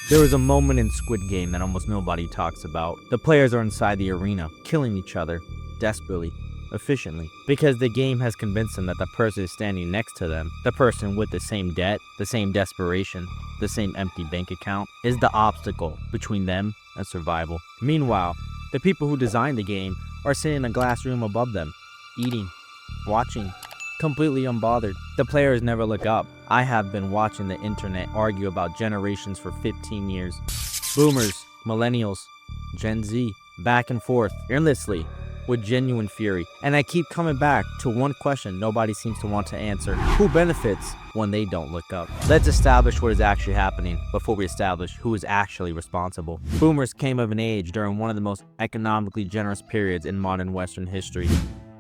There is a moment in Squid Game that almost nobody talks about. The players are inside the arena, killing each other, desperately, efficiently, because the game has convinced them that the person standing next to them, the person with the same debt, the same desperation, the same empty bank account, is the obstacle between them and survival. Meanwhile, the people who designed the game are sitting in a glass room above them, eating, watching, completely unbothered. The players never look up. I have been watching the internet argue about generations for 15 years. Boomers, millennials, Gen Z, back and forth, endlessly, with genuine fury. And I keep coming back to one question nobody seems to want to answer. Who benefits when they don't look up? Let's establish what is actually happening before we establish who is actually responsible. Boomers came of an age during one of the most economically generous periods in modern Western history.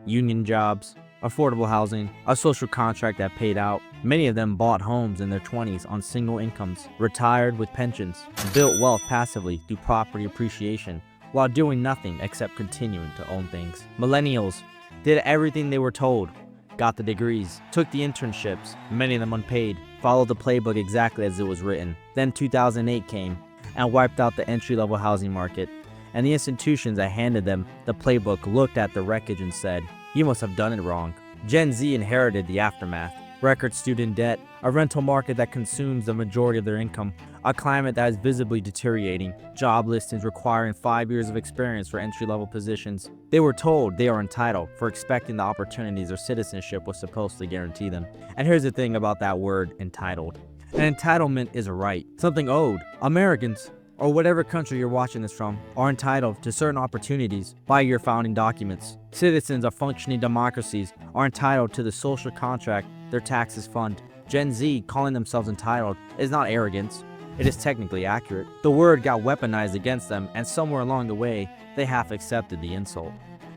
Union jobs, affordable housing, a social contract that paid out. Many of them bought homes in their 20s on single incomes, retired with pensions, built wealth passively through property appreciation, while doing nothing except continuing to own things. Millennials did everything they were told, got the degrees, took the internships, many of them unpaid, followed the playbook exactly as it was written. Then 2008 came and wiped out the entry-level housing market, and the institutions that handed them the playbook looked at the wreckage and said, "You must have done it wrong." Gen Z inherited the aftermath. Record student debt, a rental market that consumes the majority of their income, a climate that is visibly deteriorating, job listings requiring 5 years of experience for entry-level positions. They were told they are entitled for expecting the opportunities their citizenship was supposed to guarantee them. And here's the thing about that word, entitled. An entitlement is a right, something owed. Americans, or whatever country you're watching this from, are entitled to certain opportunities by your founding documents. Citizens of functioning democracies are entitled to the social contract their taxes fund. Gen Z calling themselves entitled is not arrogance, it is technically accurate. The word got weaponized against them, and somewhere along the way, they half accepted the insult.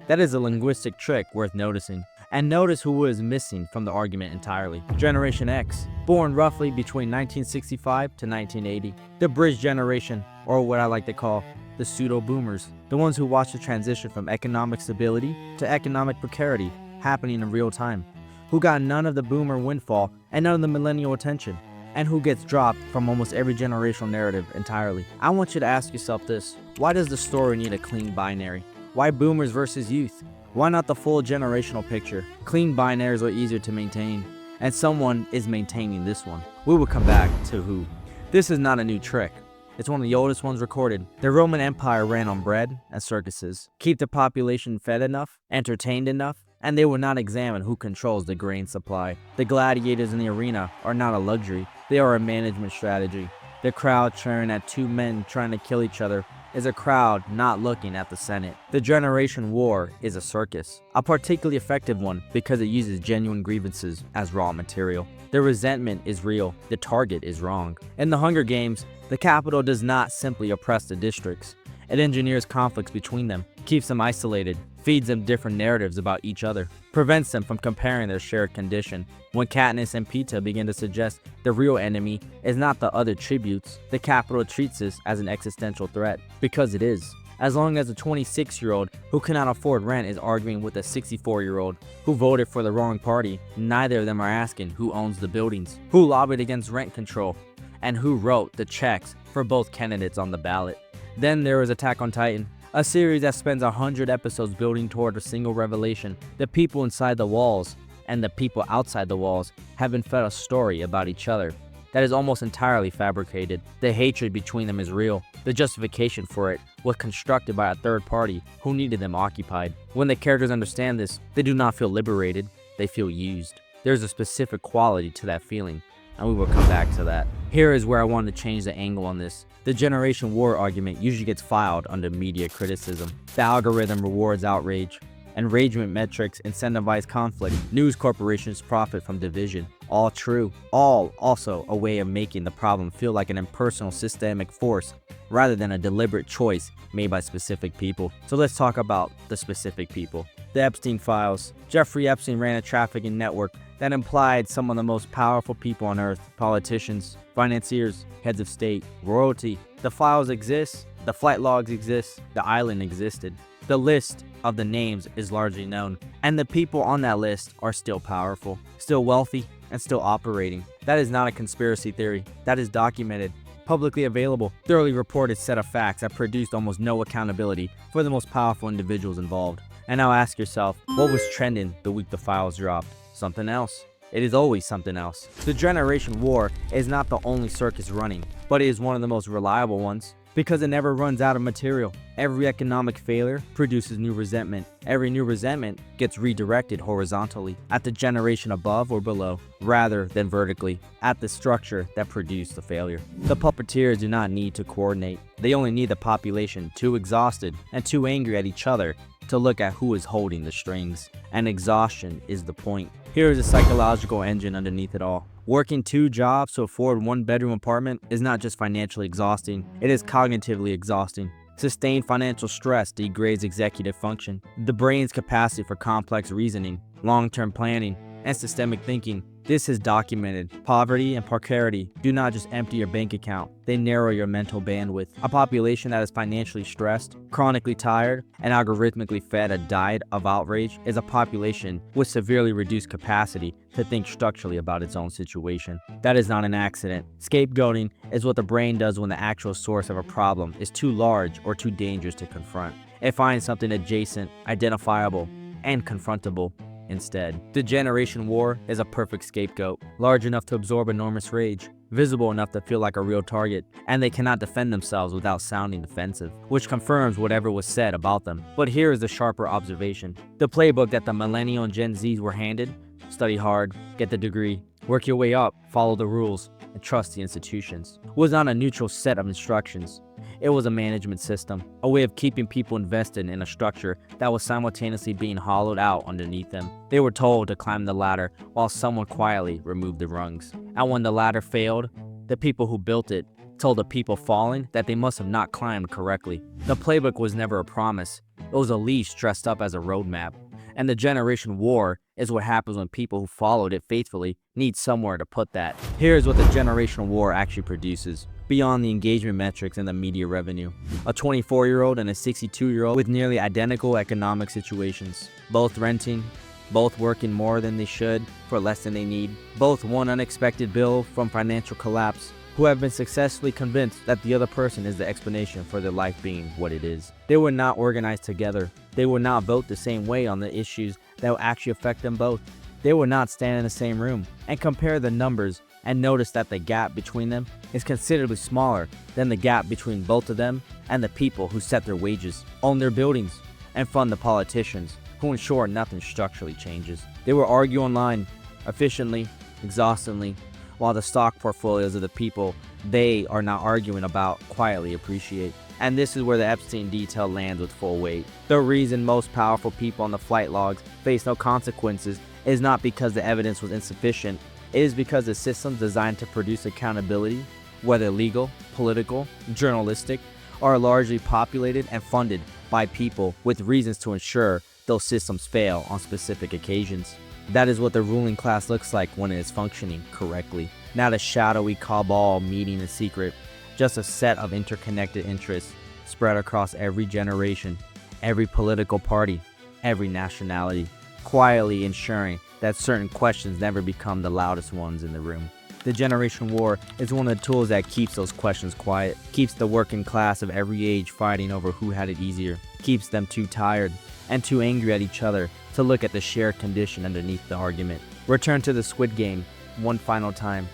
That is a linguistic trick worth noticing. And notice who was missing from the argument entirely. Generation X, born roughly between 1965 to 1980. The bridge generation, or what I like to call the pseudo-boomers. The ones who watched the transition from economic stability to economic precarity happening in real time. Who got none of the boomer windfall and none of the millennial attention. And who gets dropped from almost every generational narrative entirely. I want you to ask yourself this. Why does the story need a clean binary? Why boomers versus youth? Why not the full generational picture? Clean binaries are easier to maintain, and someone is maintaining this one. We will come back to who. This is not a new trick. It's one of the oldest ones recorded. The Roman Empire ran on bread and circuses. Keep the population fed enough, entertained enough, and they will not examine who controls the grain supply. The gladiators in the arena are not a luxury. They are a management strategy. The crowd cheering at two men trying to kill each other is a crowd not looking at the Senate. The generation war is a circus, a particularly effective one because it uses genuine grievances as raw material. The resentment is real, the target is wrong. In the Hunger Games, the capital does not simply oppress the districts. It engineers conflicts between them, keeps them isolated, feeds them different narratives about each other, prevents them from comparing their shared condition. When Katniss and Peeta begin to suggest the real enemy is not the other tributes, the capital treats this as an existential threat, because it is. As long as a 26-year-old who cannot afford rent is arguing with a 64-year-old who voted for the wrong party, neither of them are asking who owns the buildings, who lobbied against rent control, and who wrote the checks for both candidates on the ballot. Then there is Attack on Titan, a series that spends 100 episodes building toward a single revelation. The people inside the walls and the people outside the walls have been fed a story about each other that is almost entirely fabricated. The hatred between them is real. The justification for it was constructed by a third party who needed them occupied. When the characters understand this, they do not feel liberated, they feel used. There's a specific quality to that feeling, and we will come back to that. Here is where I wanted to change the angle on this. The generation war argument usually gets filed under media criticism. The algorithm rewards outrage. Enragement metrics incentivize conflict. News corporations profit from division. All true. All also a way of making the problem feel like an impersonal systemic force rather than a deliberate choice made by specific people. So let's talk about the specific people. The Epstein files. Jeffrey Epstein ran a trafficking network that implied some of the most powerful people on earth: politicians, financiers, heads of state, royalty. The files exist, the flight logs exist, the island existed. The list of the names is largely known, and the people on that list are still powerful, still wealthy, and still operating. That is not a conspiracy theory. That is documented. publicly available, thoroughly reported set of facts that produced almost no accountability for the most powerful individuals involved. And now ask yourself, what was trending the week the files dropped? Something else. It is always something else. The generation war is not the only circus running, but it is one of the most reliable ones because it never runs out of material. Every economic failure produces new resentment. Every new resentment gets redirected horizontally at the generation above or below, rather than vertically at the structure that produced the failure. The puppeteers do not need to coordinate. They only need the population too exhausted and too angry at each other to look at who is holding the strings. And exhaustion is the point. Here is a psychological engine underneath it all. Working 2 jobs to afford 1-bedroom apartment is not just financially exhausting, it is cognitively exhausting. Sustained financial stress degrades executive function, the brain's capacity for complex reasoning, long-term planning, and systemic thinking. This is documented. Poverty and precarity do not just empty your bank account, they narrow your mental bandwidth. A population that is financially stressed, chronically tired, and algorithmically fed a diet of outrage is a population with severely reduced capacity to think structurally about its own situation. That is not an accident. Scapegoating is what the brain does when the actual source of a problem is too large or too dangerous to confront. It finds something adjacent, identifiable, and confrontable instead. The generation war is a perfect scapegoat, large enough to absorb enormous rage, visible enough to feel like a real target, and they cannot defend themselves without sounding defensive, which confirms whatever was said about them. But here is the sharper observation. The playbook that the millennial and Gen Zs were handed: study hard, get the degree, work your way up, follow the rules, and trust the institutions, was not a neutral set of instructions. It was a management system, a way of keeping people invested in a structure that was simultaneously being hollowed out underneath them. They were told to climb the ladder while someone quietly removed the rungs. And when the ladder failed, the people who built it told the people falling that they must have not climbed correctly. The playbook was never a promise. It was a leash dressed up as a roadmap. And the generation war is what happens when people who followed it faithfully need somewhere to put that. Here's what the generational war actually produces, beyond the engagement metrics and the media revenue. A 24-year-old and a 62-year-old with nearly identical economic situations, both renting, both working more than they should for less than they need, both one unexpected bill from financial collapse, who have been successfully convinced that the other person is the explanation for their life being what it is. They were not organized together. They would not vote the same way on the issues that will actually affect them both. They would not stand in the same room and compare the numbers and notice that the gap between them is considerably smaller than the gap between both of them and the people who set their wages, own their buildings, and fund the politicians who ensure nothing structurally changes. They will argue online, efficiently, exhaustingly, while the stock portfolios of the people they are not arguing about quietly appreciate. And this is where the Epstein detail lands with full weight. The reason most powerful people on the flight logs face no consequences is not because the evidence was insufficient. It is because the systems designed to produce accountability, whether legal, political, journalistic, are largely populated and funded by people with reasons to ensure those systems fail on specific occasions. That is what the ruling class looks like when it is functioning correctly. Not a shadowy cabal meeting in secret, just a set of interconnected interests spread across every generation, every political party, every nationality, quietly ensuring that certain questions never become the loudest ones in the room. The generation war is one of the tools that keeps those questions quiet, keeps the working class of every age fighting over who had it easier, keeps them too tired and too angry at each other to look at the shared condition underneath the argument. Return to the Squid Game one final time.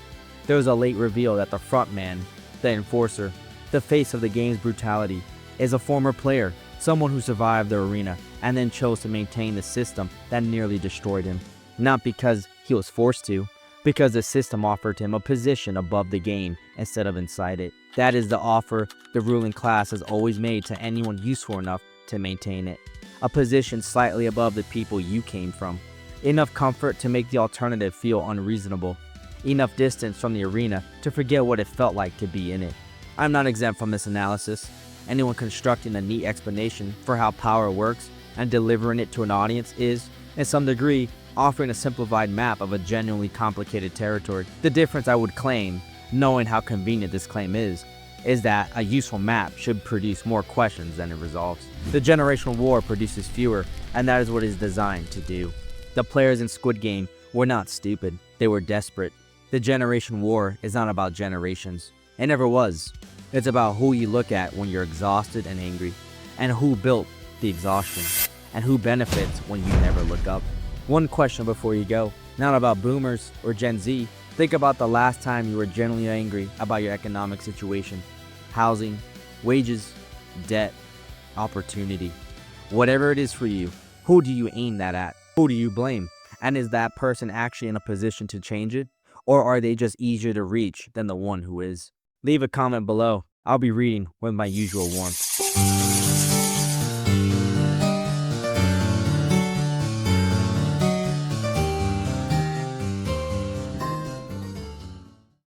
There was a late reveal that the front man, the enforcer, the face of the game's brutality, is a former player, someone who survived the arena and then chose to maintain the system that nearly destroyed him. Not because he was forced to, because the system offered him a position above the game instead of inside it. That is the offer the ruling class has always made to anyone useful enough to maintain it. A position slightly above the people you came from. Enough comfort to make the alternative feel unreasonable. Enough distance from the arena to forget what it felt like to be in it. I'm not exempt from this analysis. Anyone constructing a neat explanation for how power works and delivering it to an audience is, in some degree, offering a simplified map of a genuinely complicated territory. The difference I would claim, knowing how convenient this claim is that a useful map should produce more questions than it resolves. The generational war produces fewer, and that is what it is designed to do. The players in Squid Game were not stupid, they were desperate. The generation war is not about generations, It never was. It's about who you look at when you're exhausted and angry, and who built the exhaustion, and who benefits when you never look up. One question before you go, not about boomers or Gen Z. Think about the last time you were genuinely angry about your economic situation, housing, wages, debt, opportunity. Whatever it is for you, who do you aim that at? Who do you blame? And is that person actually in a position to change it? Or are they just easier to reach than the one who is? Leave a comment below. I'll be reading with my usual warmth.